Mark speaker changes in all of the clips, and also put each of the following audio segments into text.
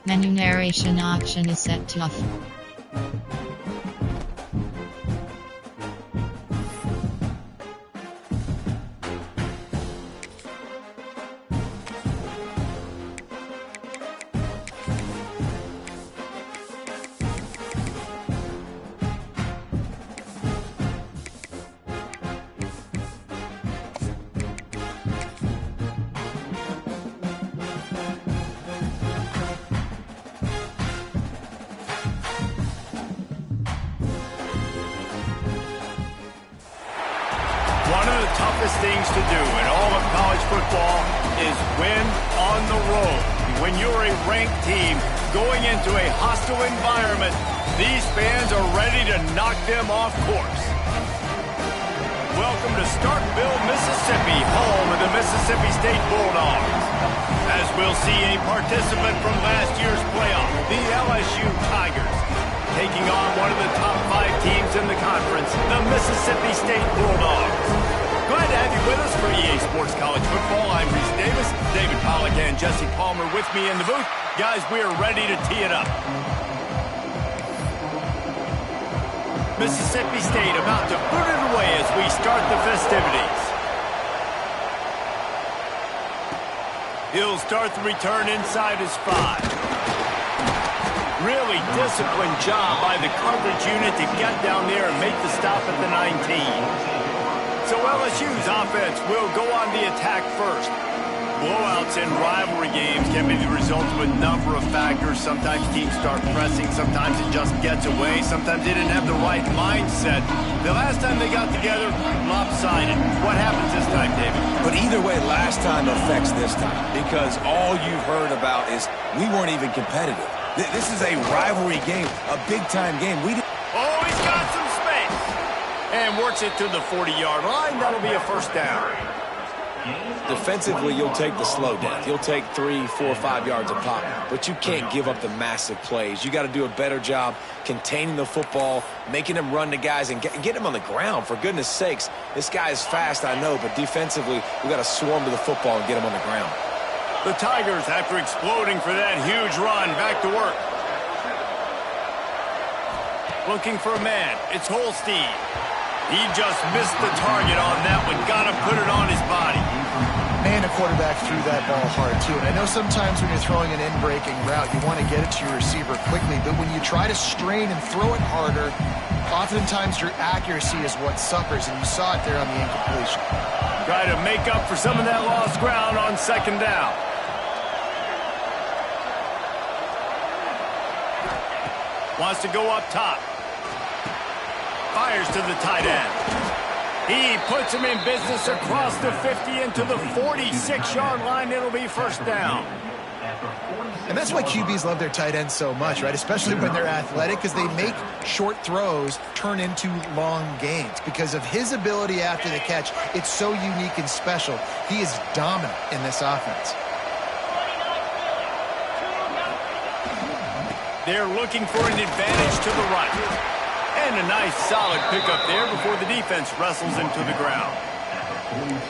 Speaker 1: Menu narration option is set to off.
Speaker 2: One of the toughest things to do in all of college football is win on the road. When you're a ranked team going into a hostile environment, these fans are ready to knock them off course. Welcome to Starkville, Mississippi, home of the Mississippi State Bulldogs. As we'll see a participant from last year's playoff, the LSU Tigers, taking on one of the top 5 teams in the conference, the Mississippi State Bulldogs. Glad to have you with us for EA Sports College Football. I'm Reese Davis, David Pollack and Jesse Palmer with me in the booth. Guys, we are ready to tee it up. Mississippi State about to boot it away as we start the festivities. He'll start the return inside his 5. Really disciplined job by the coverage unit to get down there and make the stop at the 19. So LSU's offense will go on the attack first. Blowouts in rivalry games can be the result of a number of factors. Sometimes teams start pressing, sometimes it just gets away, sometimes they didn't have the right mindset. The last time they got together, lopsided. What happens this time, David?
Speaker 3: But either way, last time affects this time, because all you've heard about is we weren't even competitive. This is a rivalry game, a big-time game.
Speaker 2: Oh, he's got some space. And works it to the 40-yard line. That'll be a first down.
Speaker 3: Defensively, you'll take the slow downs. You'll take 3, 4, 5 yards a pop, but you can't give up the massive plays. You got to do a better job containing the football, making them run the guys, and get them on the ground. For goodness sakes, this guy is fast, I know, but defensively, we got to swarm to the football and get him on the ground.
Speaker 2: The Tigers, after exploding for that huge run, back to work. Looking for a man. It's Holstein. He just missed the target on that one. Got to put it on his body.
Speaker 4: Man, a quarterback threw that ball hard, too. And I know sometimes when you're throwing an in-breaking route, you want to get it to your receiver quickly. But when you try to strain and throw it harder, oftentimes your accuracy is what suffers. And you saw it there on the incompletion.
Speaker 2: Try to make up for some of that lost ground on second down. Wants to go up top. Fires to the tight end. He puts him in business across the 50 into the 46-yard line. It'll be first down.
Speaker 4: And that's why QBs love their tight ends so much, right? Especially when they're athletic, because they make short throws turn into long gains. Because of his ability after the catch, it's so unique and special. He is dominant in this offense.
Speaker 2: They're looking for an advantage to the right. And a nice solid pickup there before the defense wrestles him to the ground.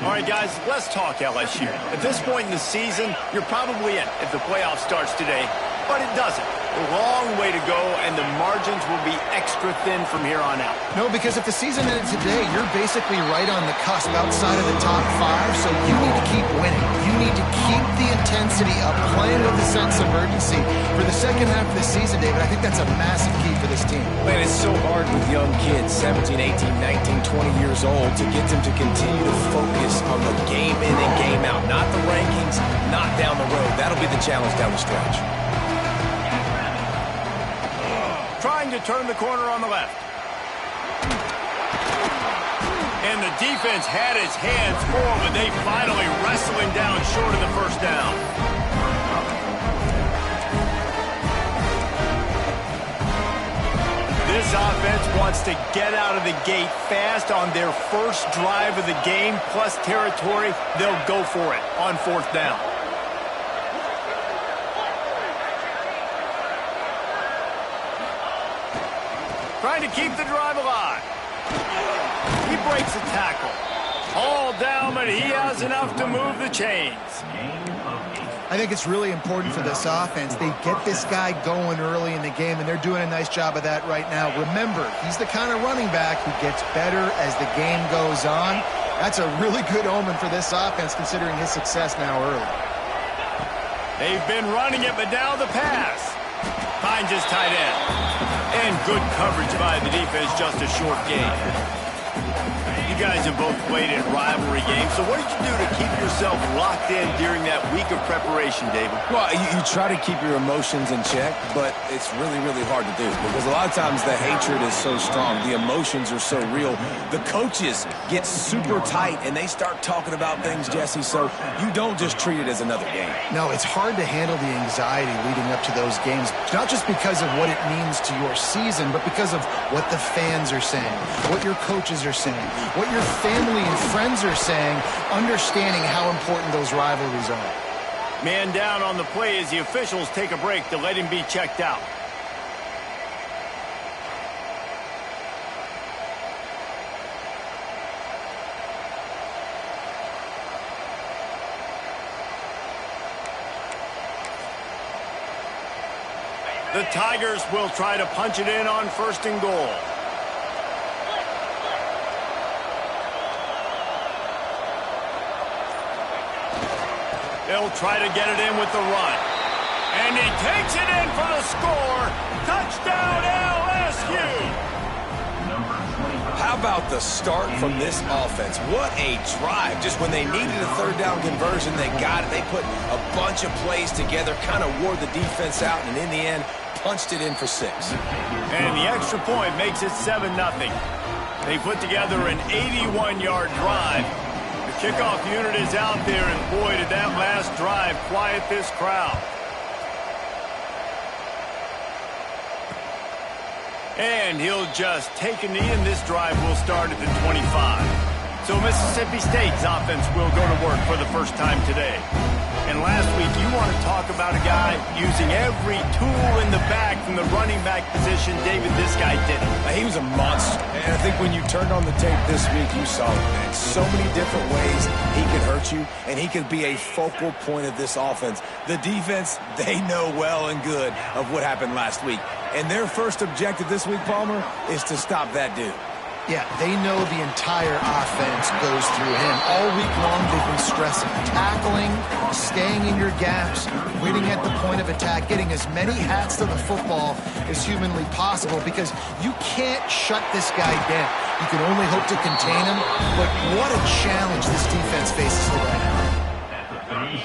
Speaker 2: All right, guys, let's talk LSU. At this point in the season, you're probably in if the playoff starts today, but it doesn't. A long way to go, and the margins will be extra thin from here on out.
Speaker 4: No, because if the season ended today, you're basically right on the cusp outside of the top 5, so you need to keep winning. You need to keep the intensity up, playing with a sense of urgency for the second half of the season, David. I think that's a massive key for this team.
Speaker 3: Man, it's so hard with young kids, 17, 18, 19, 20 years old, to get them to continue to focus on the game in and game out, not the rankings, not down the road. That'll be the challenge down the stretch.
Speaker 2: Trying to turn the corner on the left. And the defense had his hands full, but they finally wrestle him down short of the first down. This offense wants to get out of the gate fast on their first drive of the game, plus territory. They'll go for it on fourth down. Trying to keep the drive alive. He breaks a tackle. All down, but he has enough to move the chains.
Speaker 4: I think it's really important for this offense. They get this guy going early in the game, and they're doing a nice job of that right now. Remember, he's the kind of running back who gets better as the game goes on. That's a really good omen for this offense, considering his success now early.
Speaker 2: They've been running it, but now the pass. Finds his tight end. And good coverage by the defense, just a short gain. You guys have both played in rivalry games, so what did you do to keep yourself locked in during that week of preparation, David?
Speaker 3: Well, you try to keep your emotions in check, but it's really, really hard to do because a lot of times the hatred is so strong. The emotions are so real. The coaches get super tight, and they start talking about things, Jesse, so you don't just treat it as another game.
Speaker 4: No, it's hard to handle the anxiety leading up to those games, not just because of what it means to your season, but because of what the fans are saying, what your coaches are saying, what your family and friends are saying, understanding how important those rivalries are.
Speaker 2: Man down on the play as the officials take a break to let him be checked out. The Tigers will try to punch it in on 1st and goal. They'll try to get it in with the run. And he takes it in for the score. Touchdown, LSU!
Speaker 3: How about the start from this offense? What a drive. Just when they needed a 3rd down conversion, they got it. They put a bunch of plays together, kind of wore the defense out, and in the end, punched it in for 6.
Speaker 2: And the extra point makes it 7-0. They put together an 81-yard drive. The kickoff unit is out there, and boy, did that last drive quiet this crowd. And he'll just take a knee, and this drive will start at the 25. So Mississippi State's offense will go to work for the first time today. And last week, you want to talk about a guy using every tool in the bag from the running back position. David, this guy did it.
Speaker 3: He was a monster. And I think when you turned on the tape this week, you saw it, man. So many different ways he could hurt you, and he could be a focal point of this offense. The defense, they know well and good of what happened last week. And their first objective this week, Palmer, is to stop that dude.
Speaker 4: Yeah, they know the entire offense goes through him. All week long, they've been stressing, tackling, staying in your gaps, waiting at the point of attack, getting as many hats to the football as humanly possible because you can't shut this guy down. You can only hope to contain him, but what a challenge this defense faces today.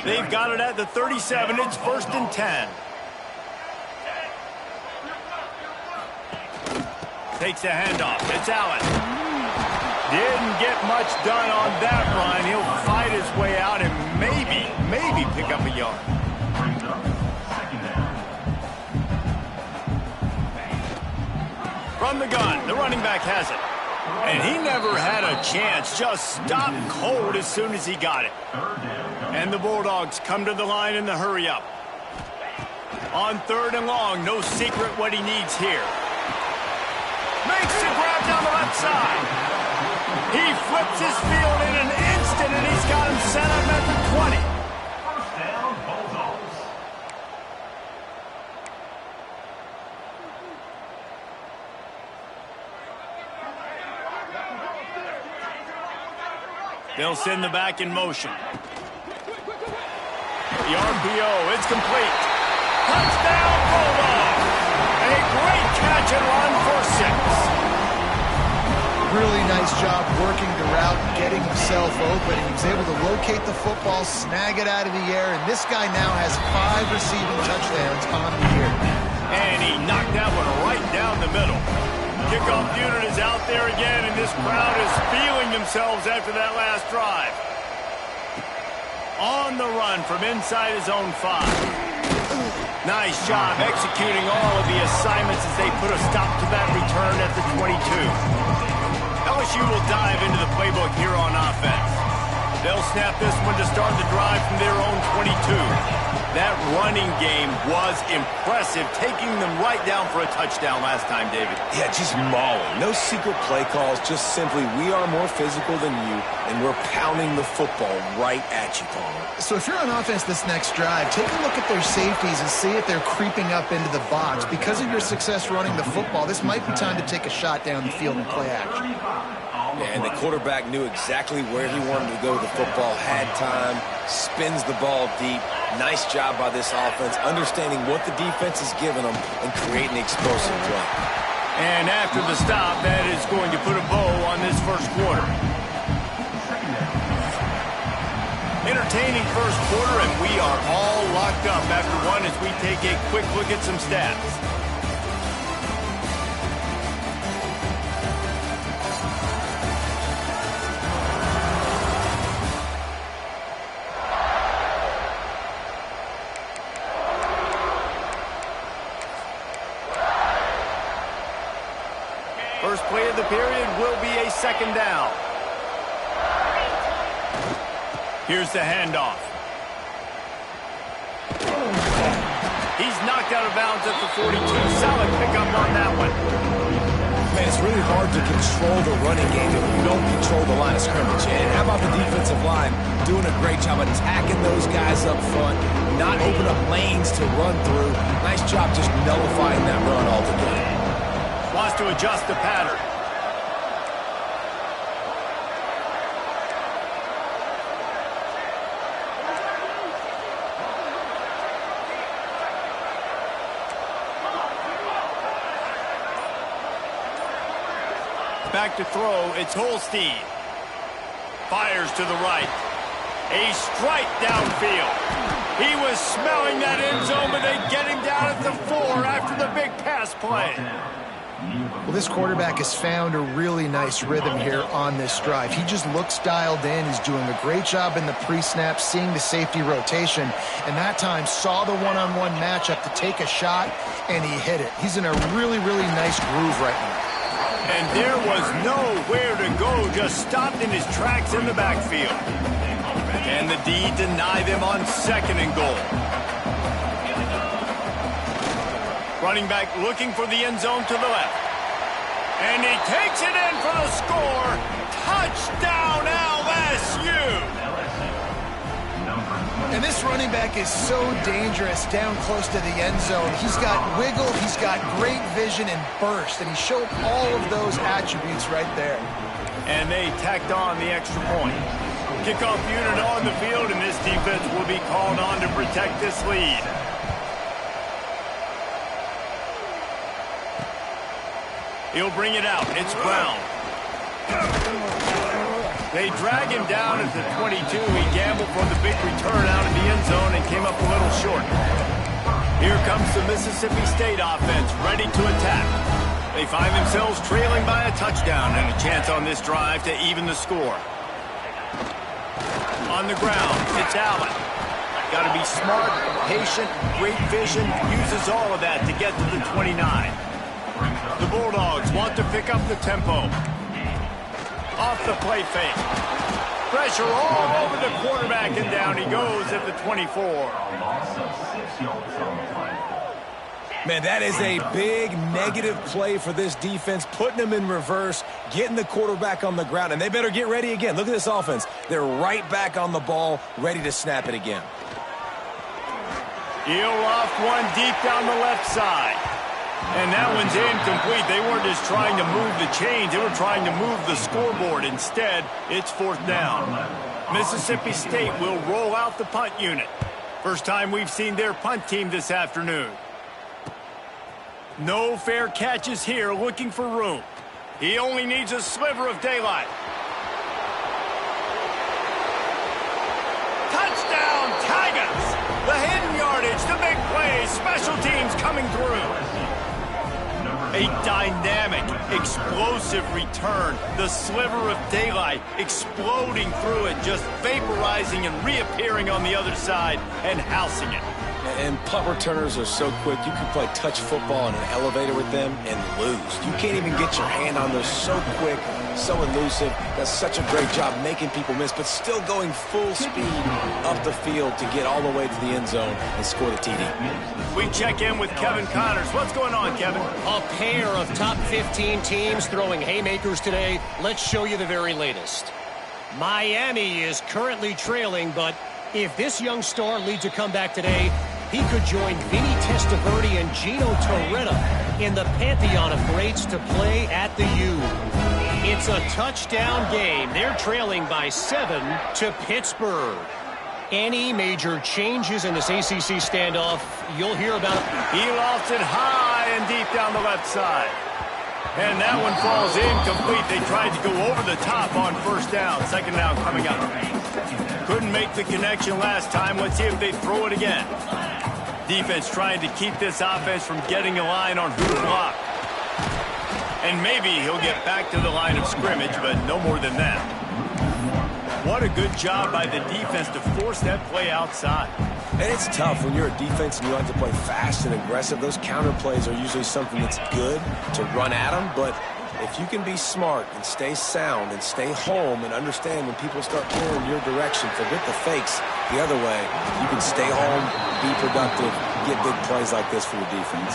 Speaker 2: They've got it at the 37. It's 1st and 10. Takes a handoff. It's Allen. Didn't get much done on that run. He'll fight his way out and maybe pick up a yard. From the gun, the running back has it. And he never had a chance. Just stopped cold as soon as he got it. And the Bulldogs come to the line in the hurry up. On 3rd and long, no secret what he needs here. Makes the grab down the left side. He flips his field in an instant, and he's got him set up at the 20.
Speaker 5: First down, Bulldogs.
Speaker 2: They'll send the back in motion. The RPO, it's complete. Touchdown, Bulldogs! A great catch and run for 6.
Speaker 4: Really nice job working the route, getting himself open. He was able to locate the football, snag it out of the air, and this guy now has 5 receiving touchdowns on the year.
Speaker 2: And he knocked that one right down the middle. Kickoff unit is out there again, and this crowd is feeling themselves after that last drive. On the run from inside his own 5. Nice job executing all of the assignments as they put a stop to that return at the 22. LSU will dive into the playbook here on offense. They'll snap this one to start the drive from their own 22. That running game was impressive, taking them right down for a touchdown last time, David.
Speaker 3: Yeah, just mauling. No secret play calls, just simply we are more physical than you, and we're pounding the football right at you, Palmer.
Speaker 4: So if you're on offense this next drive, take a look at their safeties and see if they're creeping up into the box. Because of your success running the football, this might be time to take a shot down the field and play action.
Speaker 3: And the quarterback knew exactly where he wanted to go with the football, had time, spins the ball deep. Nice job by this offense, understanding what the defense is giving them and creating explosive play.
Speaker 2: And after the stop, that is going to put a bow on this first quarter. Entertaining first quarter, and we are all locked up after one as we take a quick look at some stats. First play of the period will be a second down. Here's the handoff. He's knocked out of bounds at the 42. Solid pickup on that one.
Speaker 3: Man, it's really hard to control the running game if you don't control the line of scrimmage. And how about the defensive line doing a great job attacking those guys up front, not open up lanes to run through. Nice job just nullifying that run altogether.
Speaker 2: Wants to adjust the pattern. Back to throw, it's Holstein. Fires to the right. A strike downfield. He was smelling that end zone, but they get him down at the 4 after the big pass play.
Speaker 4: Well, this quarterback has found a really nice rhythm here on this drive. He just looks dialed in. He's doing a great job in the pre-snap, seeing the safety rotation, and that time saw the one-on-one matchup to take a shot, and he hit it. He's in a really, really nice groove right now.
Speaker 2: And there was nowhere to go, just stopped in his tracks in the backfield. And the D deny them on second and goal. Running back looking for the end zone to the left. And he takes it in for the score. Touchdown LSU!
Speaker 4: And this running back is so dangerous down close to the end zone. He's got wiggle, he's got great vision and burst, and he showed all of those attributes right there.
Speaker 2: And they tacked on the extra point. Kickoff unit on the field, and this defense will be called on to protect this lead. He'll bring it out. It's Brown. They drag him down at the 22. He gambled for the big return out of the end zone and came up a little short. Here comes the Mississippi State offense, ready to attack. They find themselves trailing by a touchdown and a chance on this drive to even the score. On the ground, it's Allen. Got to be smart, patient, great vision, uses all of that to get to the 29. The Bulldogs want to pick up the tempo. Off the play fake. Pressure all over the quarterback, and down he goes at the 24.
Speaker 3: Man, that is a big negative play for this defense, putting them in reverse, getting the quarterback on the ground, and they better get ready again. Look at this offense. They're right back on the ball, ready to snap it again.
Speaker 2: He'll loft one deep down the left side. And that one's incomplete. They weren't just trying to move the chains. They were trying to move the scoreboard. Instead, it's fourth down. Mississippi State will roll out the punt unit. First time we've seen their punt team this afternoon. No fair catches here, looking for room. He only needs a sliver of daylight. Touchdown, Tigers! The hidden yardage, the big play, special teams coming through. A dynamic, explosive return. The sliver of daylight exploding through it, just vaporizing and reappearing on the other side and housing it.
Speaker 3: And punt returners are so quick. You can play touch football in an elevator with them and lose. You can't even get your hand on those. So quick, so elusive. Does such a great job making people miss, but still going full speed up the field to get all the way to the end zone and score the TD.
Speaker 2: We check in with Kevin Connors. What's going on, Kevin?
Speaker 6: A pair of top 15 teams throwing haymakers today. Let's show you the very latest. Miami is currently trailing, but if this young star leads a comeback today, he could join Vinny Testaverde and Gino Torretta in the pantheon of greats to play at the U. It's a touchdown game. They're trailing by 7 to Pittsburgh. Any major changes in this ACC standoff, you'll hear about it.
Speaker 2: He lofts it high and deep down the left side. And that one falls incomplete. They tried to go over the top on first down. Second down coming up. Couldn't make the connection last time. Let's see if they throw it again. Defense trying to keep this offense from getting a line on who to block. And maybe he'll get back to the line of scrimmage, but no more than that. What a good job by the defense to force that play outside.
Speaker 3: And it's tough when you're a defense and you like to play fast and aggressive. Those counter plays are usually something that's good to run at them, but if you can be smart and stay sound and stay home and understand when people start pulling your direction, forget the fakes the other way, you can stay home, be productive, get big plays like this for your defense.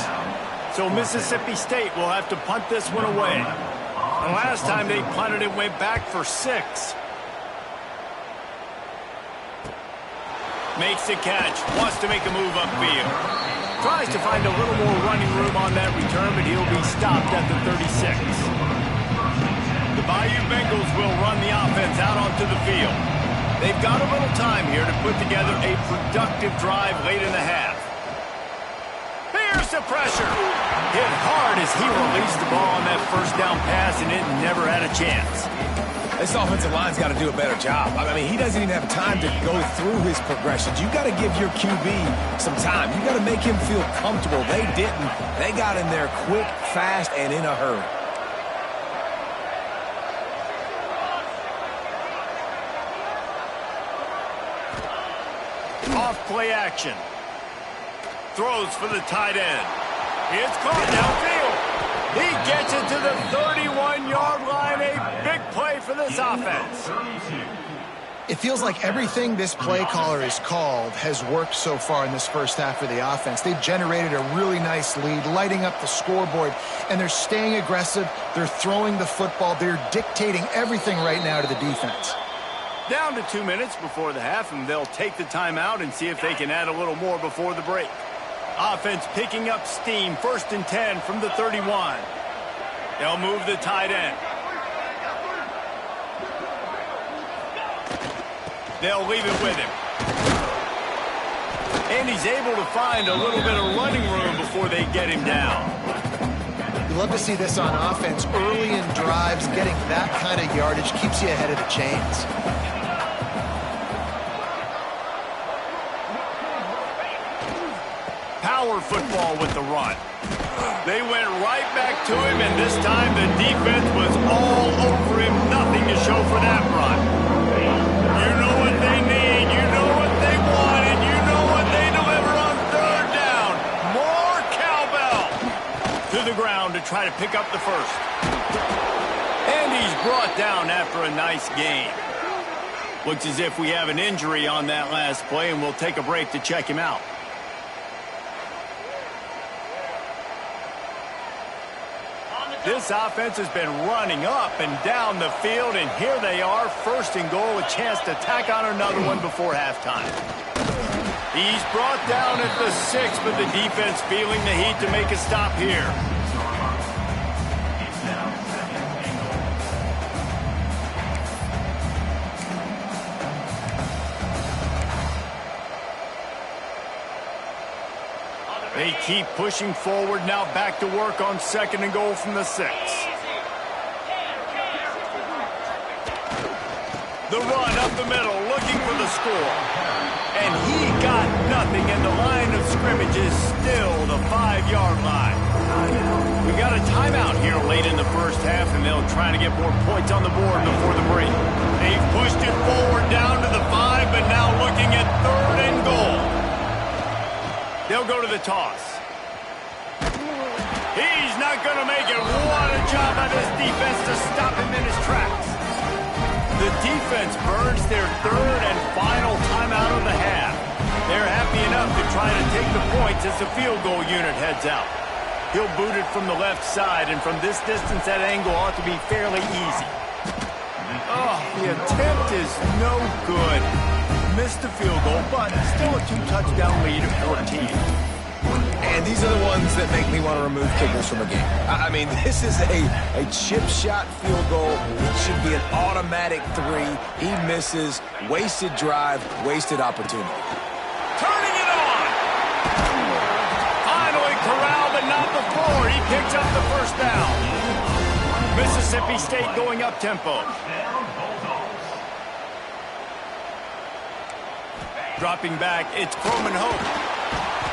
Speaker 2: So Mississippi State will have to punt this one away. The last time they punted, it went back for 6. Makes the catch, wants to make a move upfield. Tries to find a little more running room on that return, but he'll be stopped at the 36. The Bayou Bengals will run the offense out onto the field. They've got a little time here to put together a productive drive late in the half. Here's the pressure. Hit hard as he released the ball on that first down pass, and it never had a chance.
Speaker 3: This offensive line's got to do a better job. I mean, he doesn't even have time to go through his progressions. You got to give your QB some time. You got to make him feel comfortable. They didn't. They got in there quick, fast, and in a hurry.
Speaker 2: Off play action. Throws for the tight end. It's caught downfield. He gets it to the 31-yard line. A big play for this offense.
Speaker 4: It feels like everything this play caller has called has worked so far in this first half for the offense. They've generated a really nice lead, lighting up the scoreboard, and they're staying aggressive. They're throwing the football. They're dictating everything right now to the defense.
Speaker 2: Down to 2 minutes before the half, and they'll take the timeout and see if they can add a little more before the break. Offense picking up steam, 1st and 10 from the 31. They'll move the tight end. They'll leave it with him. And he's able to find a little bit of running room before they get him down.
Speaker 4: You love to see this on offense. Early in drives, getting that kind of yardage keeps you ahead of the chains.
Speaker 2: Power football with the run. They went right back to him, and this time the defense was all over him. Nothing to show for that run. You know what they need. You know what they want, and you know what they delivered on 3rd down. More cowbell. To the ground to try to pick up the first. And he's brought down after a nice gain. Looks as if we have an injury on that last play, and we'll take a break to check him out. This offense has been running up and down the field, and here they are, 1st and goal, a chance to tack on another one before halftime. He's brought down at the 6, but the defense feeling the heat to make a stop here. They keep pushing forward, now back to work on 2nd and goal from the 6. The run up the middle, looking for the score. And he got nothing, and the line of scrimmage is still the 5-yard line. We got a timeout here late in the first half, and they'll try to get more points on the board before the break. They've pushed it forward down to the 5, but now looking at 3rd and goal. They'll go to the toss. He's not going to make it. What a job by this defense to stop him in his tracks. The defense burns their third and final timeout of the half. They're happy enough to try to take the points as the field goal unit heads out. He'll boot it from the left side, and from this distance, that angle ought to be fairly easy. Oh, the attempt is no good. Missed the field goal, but still a 2-touchdown lead of 14.
Speaker 3: And these are the ones that make me want to remove kickers from a game. I mean, this is a chip shot field goal. It should be an automatic 3. He misses. Wasted drive, wasted opportunity.
Speaker 2: Turning it on! Finally corralled, but not before. He picks up the first down. Mississippi State going up-tempo. Dropping back, it's Croman Hope.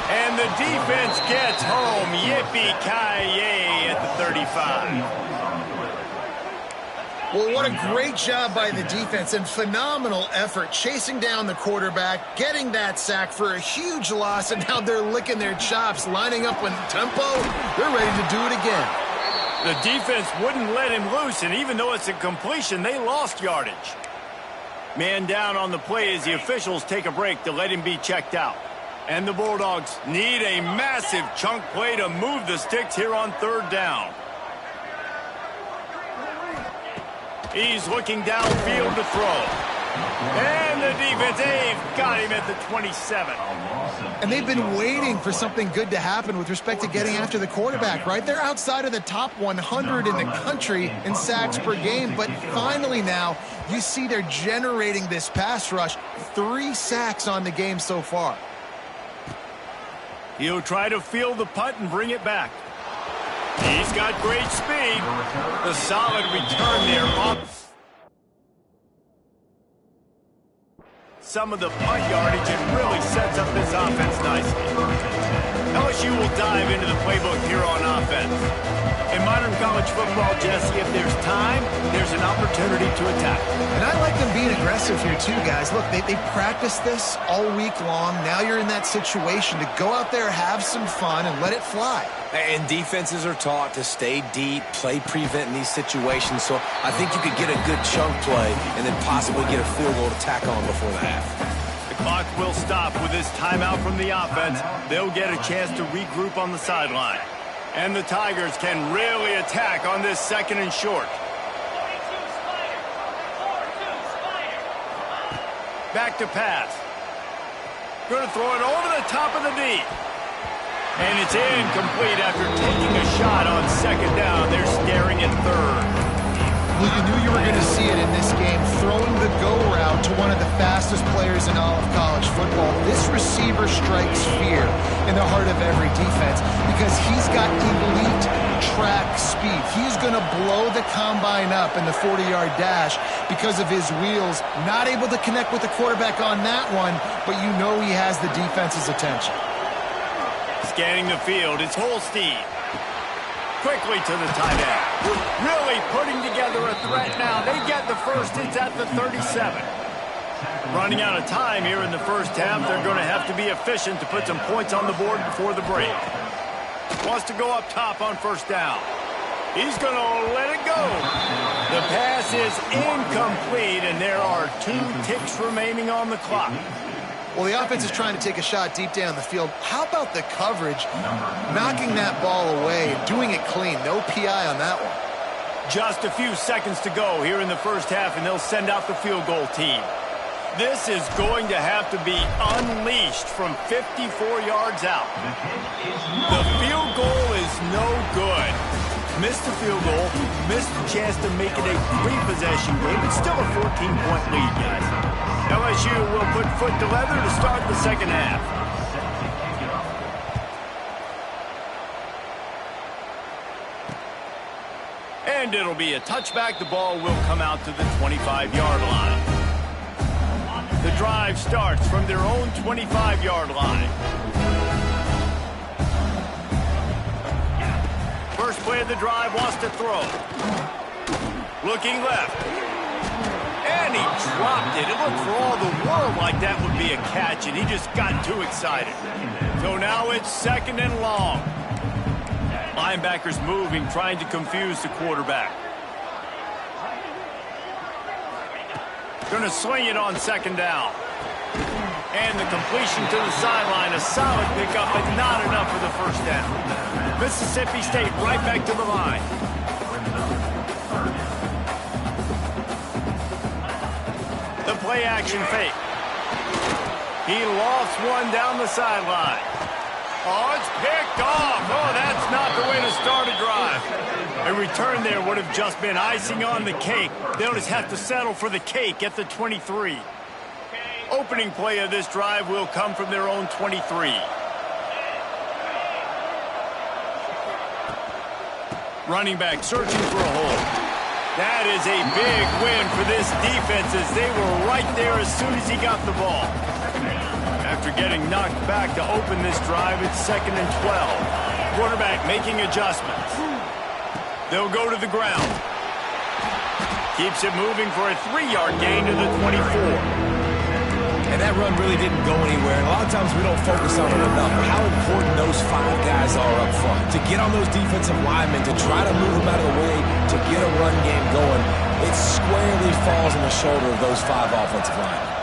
Speaker 2: And the defense gets home. Yippee-ki-yay at the 35.
Speaker 4: Well, what a great job by the defense and phenomenal effort chasing down the quarterback, getting that sack for a huge loss, and now they're licking their chops, lining up with tempo. They're ready to do it again.
Speaker 2: The defense wouldn't let him loose, and even though it's a completion, they lost yardage. Man down on the play as the officials take a break to let him be checked out. And the Bulldogs need a massive chunk play to move the sticks here on third down. He's looking downfield to throw. And the defense, they've got him at the 27.
Speaker 4: And they've been waiting for something good to happen with respect to getting after the quarterback, right? They're outside of the top 100 in the country in sacks per game, but finally now you see they're generating this pass rush. 3 sacks on the game so far.
Speaker 2: He'll try to field the punt and bring it back. He's got great speed. The solid return there. Some of the punt yardage, it really sets up this offense nicely. LSU will dive into the playbook here on offense. In modern college football, Jesse, if there's time, there's an opportunity to attack.
Speaker 4: And I like them being aggressive here too, guys. Look, they practiced this all week long. Now you're in that situation to go out there, have some fun, and let it fly.
Speaker 3: And defenses are taught to stay deep, play prevent in these situations. So I think you could get a good chunk play and then possibly get a field goal to tack on before the half.
Speaker 2: The clock will stop with this timeout from the offense. They'll get a chance to regroup on the sideline. And the Tigers can really attack on this second and short. Back to pass. Going to throw it over the top of the D. And it's incomplete after taking a shot on second down. They're staring at third.
Speaker 4: Well, you knew you were going to see it in this game, throwing the go route to one of the fastest players in all of college football. This receiver strikes fear in the heart of every defense because he's got elite track speed. He's going to blow the combine up in the 40-yard dash because of his wheels. Not able to connect with the quarterback on that one, but you know he has the defense's attention.
Speaker 2: Scanning the field, it's Holstein. Quickly to the tight end. Really putting together a threat now. They get the first. It's at the 37. Running out of time here in the first half. They're going to have to be efficient to put some points on the board before the break. Wants to go up top on first down. He's going to let it go. The pass is incomplete, and there are 2 ticks remaining on the clock.
Speaker 4: Well, the offense is trying to take a shot deep down the field. How about the coverage, knocking that ball away and doing it clean? No PI on that one.
Speaker 2: Just a few seconds to go here in the first half, and they'll send out the field goal team. This is going to have to be unleashed from 54 yards out. The field goal is no good. Missed the field goal, missed the chance to make it a 3-possession game. It's still a 14-point lead, guys. LSU will put foot to leather to start the second half. And it'll be a touchback. The ball will come out to the 25-yard line. The drive starts from their own 25-yard line. First play of the drive, wants to throw. Looking left. And he dropped it. It looked for all the world like that would be a catch, and he just got too excited. So now it's 2nd and long. Linebackers moving, trying to confuse the quarterback. Going to swing it on 2nd down. And the completion to the sideline, a solid pickup, but not enough for the 1st down. Mississippi State right back to the line. The play action fake. He lofts one down the sideline. Oh, it's picked off. Oh, that's not the way to start a drive. A return there would have just been icing on the cake. They'll just have to settle for the cake at the 23. Opening play of this drive will come from their own 23. Running back searching for a hole. That is a big win for this defense as they were right there as soon as he got the ball. After getting knocked back to open this drive, it's 2nd and 12. Quarterback making adjustments. They'll go to the ground. Keeps it moving for a 3-yard gain to the 24.
Speaker 3: And that run really didn't go anywhere. And a lot of times we don't focus on it enough. But how important those 5 guys are up front. To get on those defensive linemen, to try to move them out of the way, to get a run game going, it squarely falls on the shoulder of those 5 offensive linemen.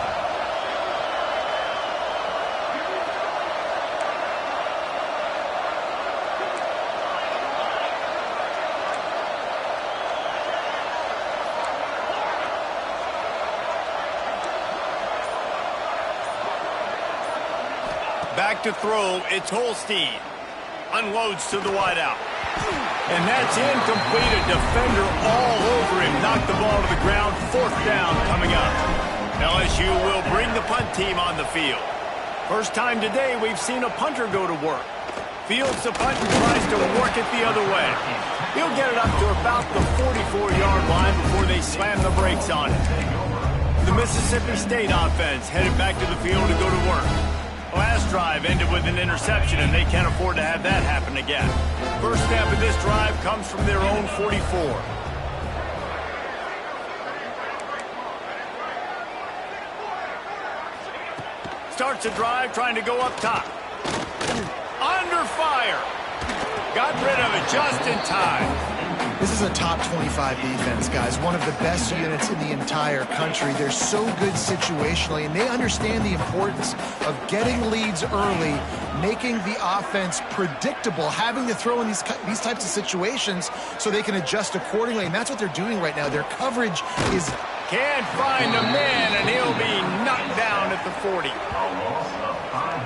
Speaker 2: Back to throw, it's Holstein. Unloads to the wideout. And that's incomplete. A defender all over him. Knocked the ball to the ground. 4th down coming up. LSU will bring the punt team on the field. First time today we've seen a punter go to work. Fields the punt and tries to work it the other way. He'll get it up to about the 44-yard line before they slam the brakes on it. The Mississippi State offense headed back to the field to go to work. Last drive ended with an interception, and they can't afford to have that happen again. First snap of this drive comes from their own 44. Starts a drive trying to go up top. Under fire. Got rid of it just in time.
Speaker 4: This is a top 25 defense, guys. One of the best units in the entire country. They're so good situationally, and they understand the importance of getting leads early, making the offense predictable, having to throw in these types of situations so they can adjust accordingly, and that's what they're doing right now. Their coverage is...
Speaker 2: Can't find a man, and he'll be knocked down at the 40.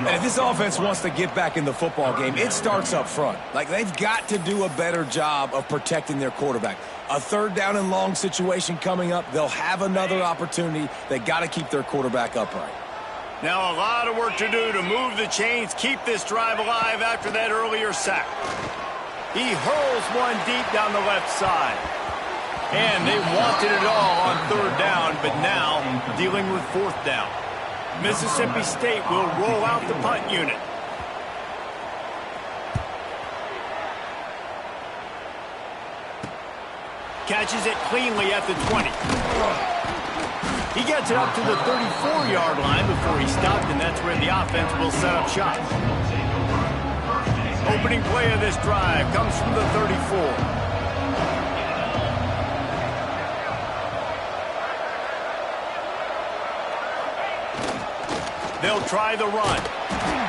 Speaker 3: And if this offense wants to get back in the football game, it starts up front. Like, they've got to do a better job of protecting their quarterback. A 3rd down and long situation coming up. They'll have another opportunity. They got to keep their quarterback upright.
Speaker 2: Now a lot of work to do to move the chains, keep this drive alive after that earlier sack. He hurls one deep down the left side. And they wanted it all on 3rd down, but now dealing with 4th down. Mississippi State will roll out the punt unit. Catches it cleanly at the 20. He gets it up to the 34-yard line before he stopped, and that's where the offense will set up shop. Opening play of this drive comes from the 34. They'll try the run.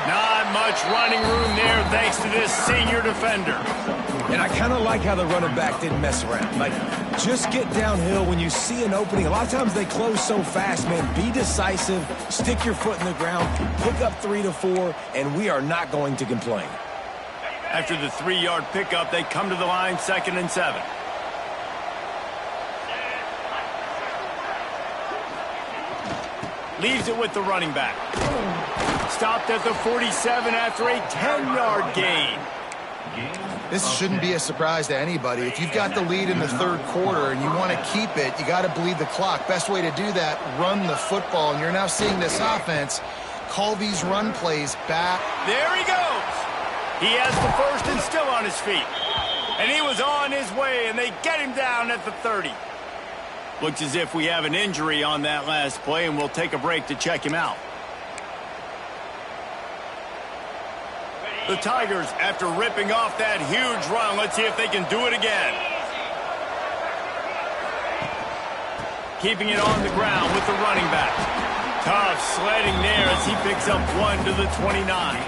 Speaker 2: Not much running room there thanks to this senior defender.
Speaker 3: And I kind of like how the running back didn't mess around. Like, just get downhill when you see an opening. A lot of times they close so fast, man. Be decisive, stick your foot in the ground, pick up 3 to 4, and we are not going to complain.
Speaker 2: After the 3-yard pickup, they come to the line, 2nd and 7. Leaves it with the running back. Stopped at the 47 after a 10-yard gain.
Speaker 4: This shouldn't be a surprise to anybody. If you've got the lead in the 3rd quarter and you want to keep it, you got to bleed the clock. Best way to do that, run the football. And you're now seeing this offense call these run plays back.
Speaker 2: There he goes. He has the first and still on his feet. And he was on his way, and they get him down at the 30. Looks as if we have an injury on that last play, and we'll take a break to check him out. The Tigers, after ripping off that huge run, let's see if they can do it again. Keeping it on the ground with the running back. Tough sledding there as he picks up 1 to the 29.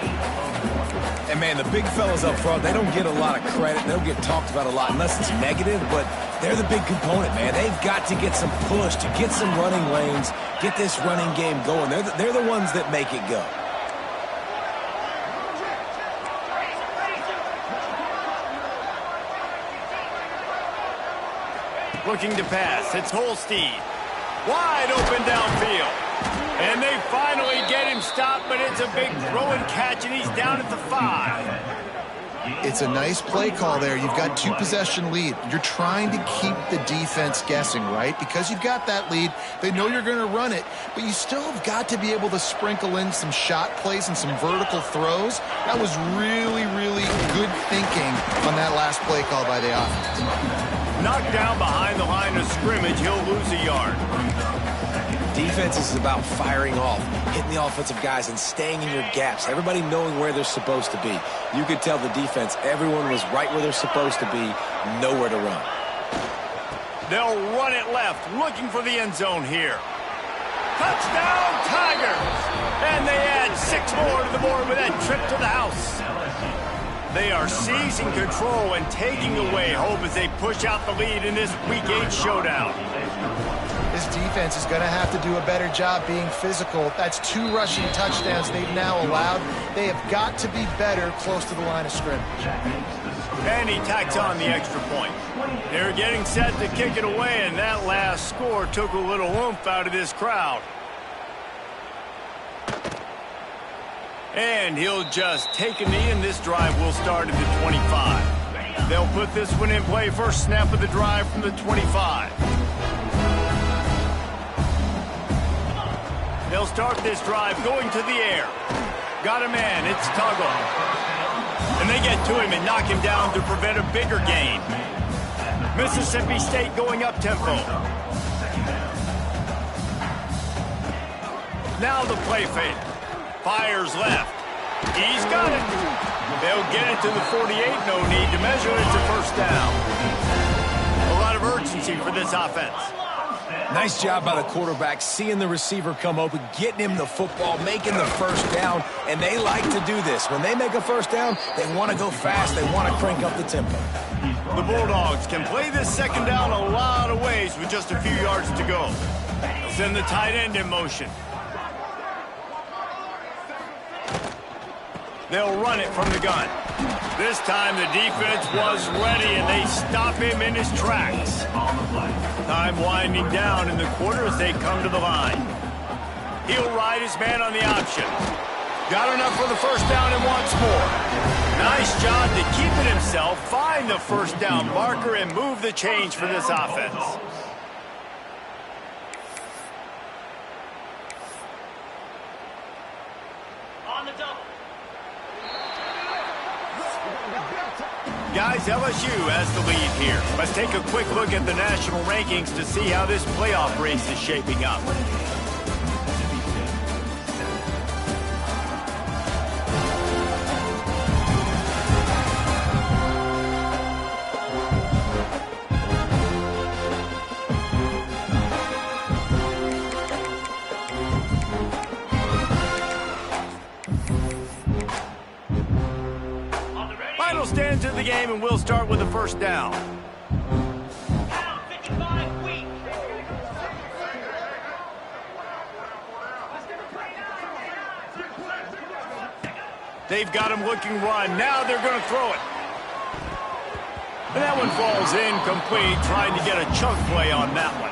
Speaker 3: And, man, the big fellas up front, they don't get a lot of credit. They don't get talked about a lot unless it's negative, but they're the big component, man. They've got to get some push, to get some running lanes, get this running game going. They're the ones that make it go.
Speaker 2: Looking to pass. It's Holstein. Wide open downfield. And they finally get him stopped, but it's a big throw and catch, and he's down at the 5.
Speaker 4: It's a nice play call there. You've got 2-possession lead. You're trying to keep the defense guessing, right? Because you've got that lead, they know you're going to run it, but you still have got to be able to sprinkle in some shot plays and some vertical throws. That was really, really good thinking on that last play call by the offense.
Speaker 2: Knocked down behind the line of scrimmage, he'll lose a yard.
Speaker 3: Defense is about firing off, hitting the offensive guys and staying in your gaps, everybody knowing where they're supposed to be. You could tell the defense, everyone was right where they're supposed to be, nowhere to run.
Speaker 2: They'll run it left, looking for the end zone here. Touchdown, Tigers! And they add 6 more to the board with that trip to the house. They are seizing control and taking away hope as they push out the lead in this Week 8 showdown.
Speaker 4: This defense is going to have to do a better job being physical. That's 2 rushing touchdowns they've now allowed. They have got to be better close to the line of scrimmage.
Speaker 2: And he tacks on the extra point. They're getting set to kick it away, and that last score took a little oomph out of this crowd. And he'll just take a knee, and this drive will start at the 25. They'll put this one in play. First snap of the drive from the 25. They'll start this drive going to the air. Got a man. It's Tuggle. And they get to him and knock him down to prevent a bigger gain. Mississippi State going up tempo. Now the play fake. Fires left. He's got it. They'll get it to the 48. No need to measure. It's a first down. A lot of urgency for this offense.
Speaker 3: Nice job by the quarterback, seeing the receiver come open, getting him the football, making the first down, and they like to do this. When they make a first down, they want to go fast. They want to crank up the tempo.
Speaker 2: The Bulldogs can play this second down a lot of ways with just a few yards to go. They'll send the tight end in motion. They'll run it from the gun. This time the defense was ready, and they stop him in his tracks. Time winding down in the quarter as they come to the line. He'll ride his man on the option. Got enough for the first down and wants more. Nice job to keep it himself, find the first down marker, and move the change for this offense. Guys, LSU has the lead here. Let's take a quick look at the national rankings to see how this playoff race is shaping up. Stand into the game, and we'll start with the first down. They've got him looking run. Now they're going to throw it. And that one falls incomplete, trying to get a chunk play on that one.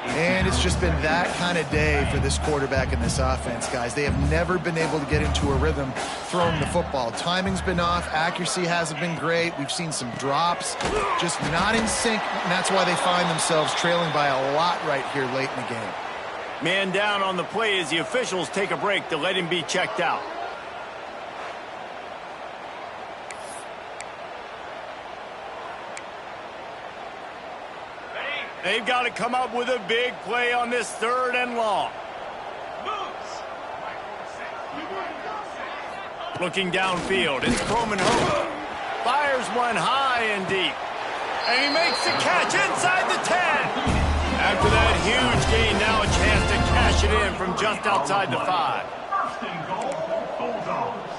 Speaker 4: And it's just been that kind of day for this quarterback and this offense, guys. They have never been able to get into a rhythm throwing the football. Timing's been off. Accuracy hasn't been great. We've seen some drops, just not in sync, and that's why they find themselves trailing by a lot right here late in the game.
Speaker 2: Man down on the play as the officials take a break to let him be checked out. They've got to come up with a big play on this 3rd and long. Looking downfield, it's Croman Hope. Fires one high and deep. And he makes the catch inside the 10. After that huge gain, now a chance to cash it in from just outside the 5.
Speaker 5: First and goal, Bulldogs.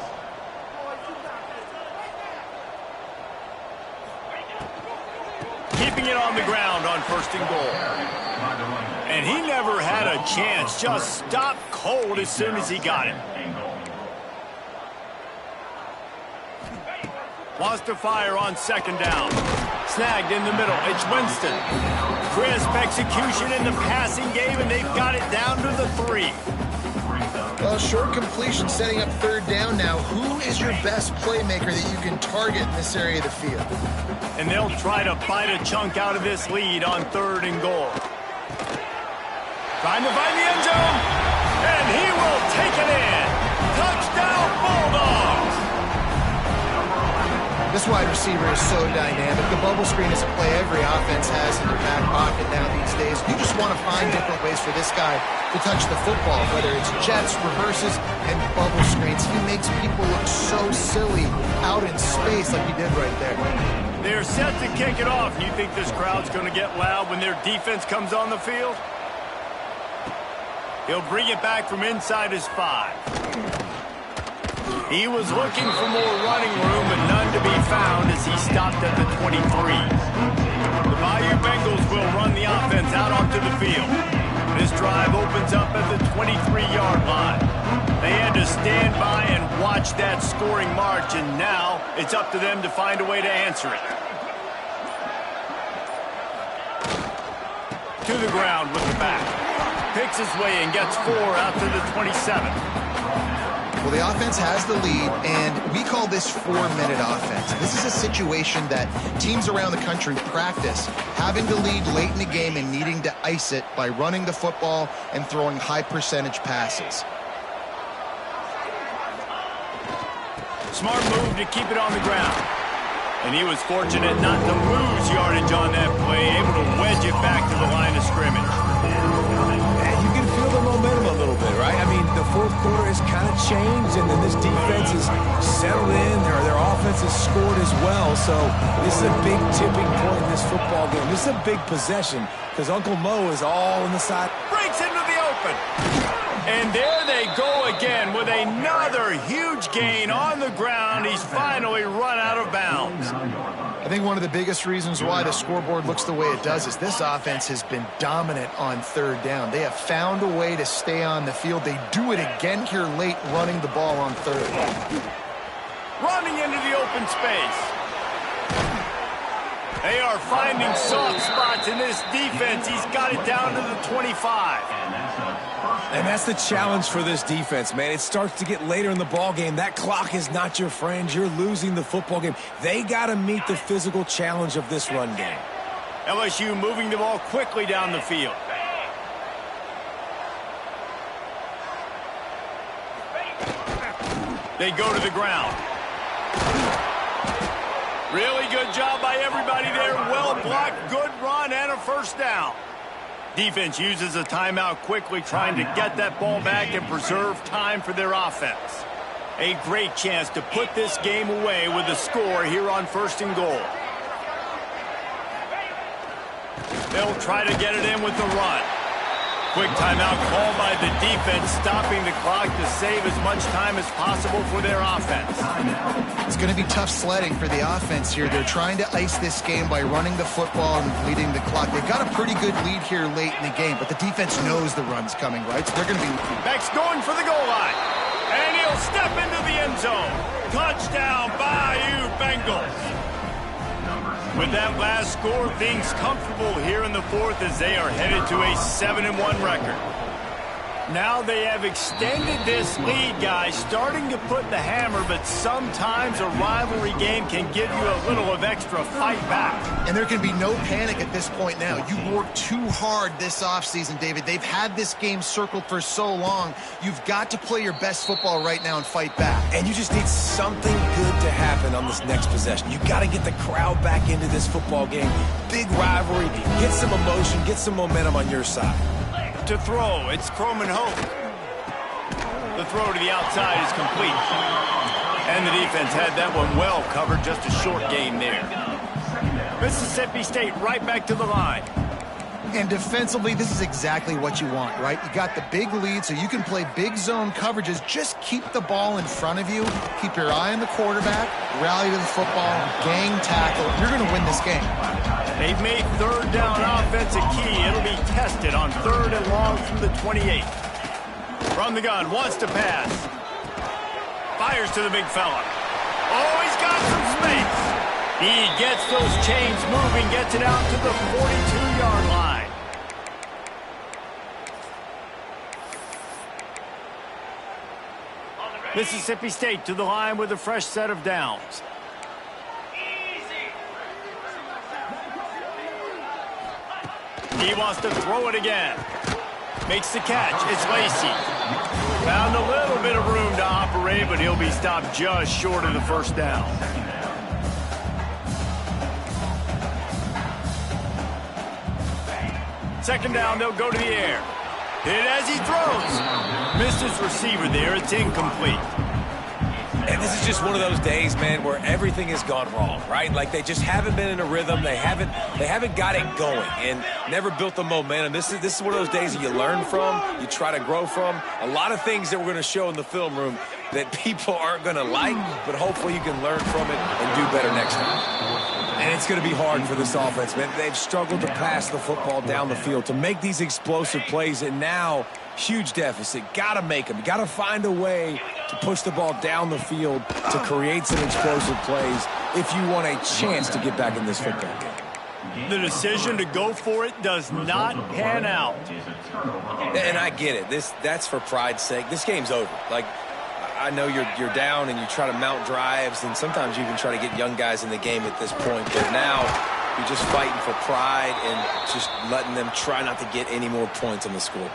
Speaker 2: Keeping it on the ground on first and goal. And he never had a chance. Just stopped cold as soon as he got it. Wants to fire on second down. Snagged in the middle. It's Winston. Crisp execution in the passing game, and they've got it down to the 3.
Speaker 4: Well, short completion setting up third down now. Who is your best playmaker that you can target in this area of the field?
Speaker 2: And they'll try to bite a chunk out of this lead on third and goal. Trying to find the end zone. And he will take it in. Touchdown, Bulldogs.
Speaker 4: This wide receiver is so dynamic. The bubble screen is a play every offense has in their back pocket now these days. You just want to find different ways for this guy to touch the football, whether it's jets, reverses, and bubble screens. He makes people look so silly out in space like he did right there.
Speaker 2: They're set to kick it off. You think this crowd's going to get loud when their defense comes on the field? He'll bring it back from inside his 5. He was looking for more running room, but none to be found as he stopped at the 23. The Bayou Bengals will run the offense out onto the field. This drive opens up at the 23-yard line. They had to stand by and watch that scoring march, and now it's up to them to find a way to answer it. To the ground with the back. Picks his way and gets 4 out to the 27.
Speaker 4: Well, the offense has the lead, and we call this 4-minute offense. This is a situation that teams around the country practice, having the lead late in the game and needing to ice it by running the football and throwing high-percentage passes.
Speaker 2: Smart move to keep it on the ground. And he was fortunate not to lose yardage on that play, able to wedge it back to the line of scrimmage.
Speaker 3: And you can feel the momentum a little bit, right? I mean, the fourth quarter has kind of changed, and then this defense is settled in. Their offense has scored as well. So this is a big tipping point in this football game. This is a big possession because Uncle Mo is all on the side.
Speaker 2: Breaks into the open. And there they go again with another huge gain on the ground. He's finally run out of bounds.
Speaker 4: I think one of the biggest reasons why the scoreboard looks the way it does is this offense has been dominant on third down. They have found a way to stay on the field. They do it again here late, running the ball on third.
Speaker 2: Running into the open space. They are finding soft spots in this defense. He's got it down to the 25.
Speaker 3: And that's the challenge for this defense, man. It starts to get later in the ball game. That clock is not your friend. You're losing the football game. They got to meet the physical challenge of this run game.
Speaker 2: LSU moving the ball quickly down the field. They go to the ground. Really good job by everybody there. Well blocked, good run, and a first down. Defense uses a timeout quickly, trying to get that ball back and preserve time for their offense. A great chance to put this game away with a score here on first and goal. They'll try to get it in with the run. Quick timeout called by the defense, stopping the clock to save as much time as possible for their offense.
Speaker 4: It's going to be tough sledding for the offense here. They're trying to ice this game by running the football and bleeding the clock. They've got a pretty good lead here late in the game, but the defense knows the run's coming, right? So they're going to be...
Speaker 2: Beck's going for the goal line. And he'll step into the end zone. Touchdown, Bayou Bengals. With that last score, things comfortable here in the fourth as they are headed to a 7-1 record. Now they have extended this lead, guys, starting to put the hammer, but sometimes a rivalry game can give you a little of extra fight back.
Speaker 4: And there can be no panic at this point now. You worked too hard this offseason, David. They've had this game circled for so long. You've got to play your best football right now and fight back.
Speaker 3: And you just need something good to happen on this next possession. You got to get the crowd back into this football game. Big rivalry. Get some emotion. Get some momentum on your side.
Speaker 2: To throw, it's Croman Hope. The throw to the outside is complete. And the defense had that one well covered, just a short gain there. Mississippi State right back to the line.
Speaker 4: And defensively, this is exactly what you want, right? You got the big lead, so you can play big zone coverages. Just keep the ball in front of you. Keep your eye on the quarterback. Rally to the football. Gang tackle. You're going to win this game.
Speaker 2: They've made third down offense a key. It'll be tested on 3rd and long from the 28. From the gun, wants to pass. Fires to the big fella. Oh, he's got some space. He gets those chains moving, gets it out to the 42-yard line. Mississippi State to the line with a fresh set of downs. He wants to throw it again. Makes the catch. It's Lacey. Found a little bit of room to operate, but he'll be stopped just short of the first down. Second down, they'll go to the air. Hit as he throws. Missed his receiver there. It's incomplete.
Speaker 3: And this is just one of those days, man, where everything has gone wrong, right? Like they just haven't been in a rhythm. They haven't got it going and never built the momentum. This is one of those days that you learn from, you try to grow from. A lot of things that we're going to show in the film room that people aren't going to like, but hopefully you can learn from it and do better next time. And it's going to be hard for this offense, man. They've struggled to pass the football down the field, to make these explosive plays, and now huge deficit. Got to make them. Got to find a way to push the ball down the field to create some explosive plays if you want a chance to get back in this football game.
Speaker 2: The decision to go for it does not pan out.
Speaker 3: And I get it. That's for pride's sake. This game's over. Like, I know you're down and you try to mount drives, and sometimes you even try to get young guys in the game at this point. But now you're just fighting for pride and just letting them try not to get any more points on the scoreboard.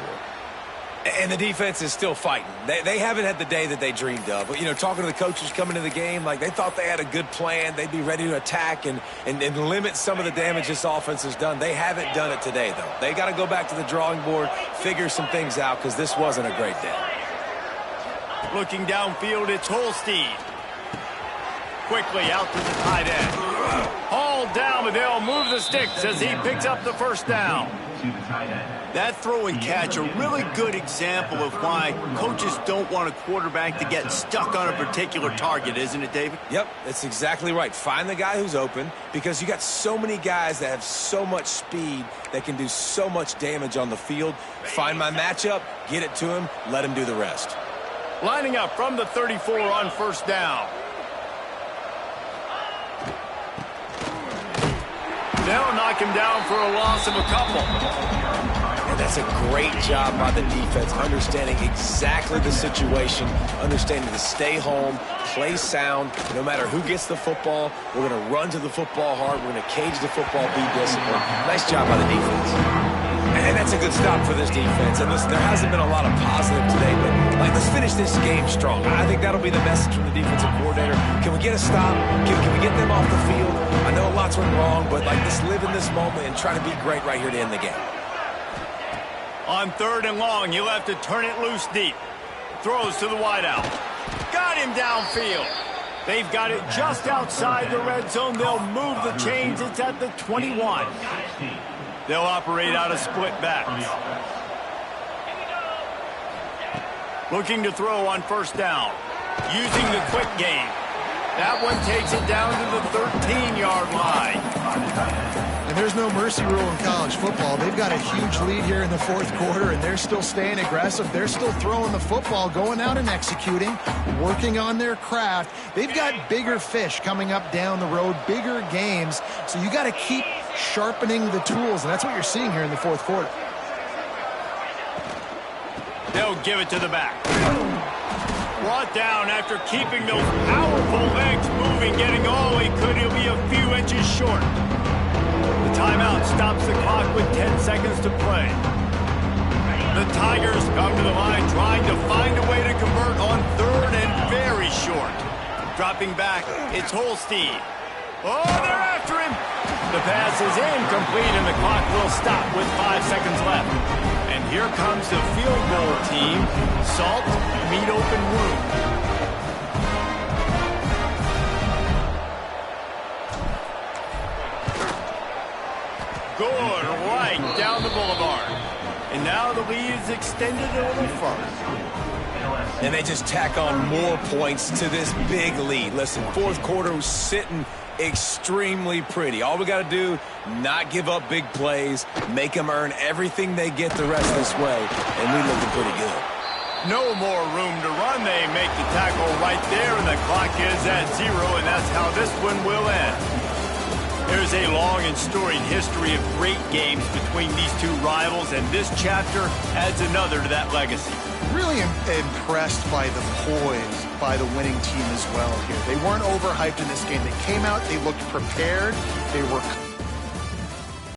Speaker 3: And the defense is still fighting. They haven't had the day that they dreamed of. But, you know, talking to the coaches coming to the game, like they thought they had a good plan. They'd be ready to attack and limit some of the damage this offense has done. They haven't done it today, though. They got to go back to the drawing board, figure some things out, because this wasn't a great day.
Speaker 2: Looking downfield, it's Holstein. Quickly out to the tight end. Hauled down, but they'll move the sticks as he picks up the first down. That throw and catch, a really good example of why coaches don't want a quarterback to get stuck on a particular target, isn't it, David?
Speaker 3: Yep, that's exactly right. Find the guy who's open, because you got so many guys that have so much speed that can do so much damage on the field. Find my matchup, get it to him, let him do the rest.
Speaker 2: Lining up from the 34 on first down. They'll knock him down for a loss of a couple.
Speaker 3: And that's a great job by the defense, understanding exactly the situation, understanding to stay home, play sound. No matter who gets the football, we're going to run to the football hard. We're going to cage the football, be disciplined. Nice job by the defense. And that's a good stop for this defense. And listen, there hasn't been a lot of positive today, but let's finish this game strong. I think that'll be the message from the defensive coordinator. Can we get a stop? Can we get them off the field? I know lots went wrong, but let's live in this moment and try to be great right here to end the game.
Speaker 2: On 3rd and long, he'll have to turn it loose deep. Throws to the wideout. Got him downfield. They've got it just outside the red zone. They'll move the chains. It's at the 21. They'll operate out of split backs. Looking to throw on first down. Using the quick game. That one takes it down to the 13-yard line.
Speaker 4: And there's no mercy rule in college football. They've got a huge lead here in the 4th quarter, and they're still staying aggressive. They're still throwing the football, going out and executing, working on their craft. They've got bigger fish coming up down the road, bigger games. So you got to keep sharpening the tools, and that's what you're seeing here in the 4th quarter.
Speaker 2: They'll give it to the back. Brought down after keeping those powerful legs moving, getting all he could. He'll be a few inches short. The timeout stops the clock with 10 seconds to play. The Tigers come to the line trying to find a way to convert on 3rd and very short. Dropping back, it's Holstein. Oh, they're after him. The pass is incomplete, and the clock will stop with 5 seconds left. And here comes the field goal team. Salt, meet open wound. good right down the boulevard. And now the lead is extended a little further.
Speaker 3: And they just tack on more points to this big lead. Listen, fourth quarter was sitting extremely pretty. All we got to do, not give up big plays, make them earn everything they get the rest of this way, and we looking pretty good.
Speaker 2: No more room to run. They make the tackle right there, and the clock is at 0, and that's how this one will end. There's a long and storied history of great games between these two rivals, and this chapter adds another to that legacy.
Speaker 4: Really impressed by the poise by the winning team as well here. They weren't overhyped in this game. They came out, they looked prepared, they were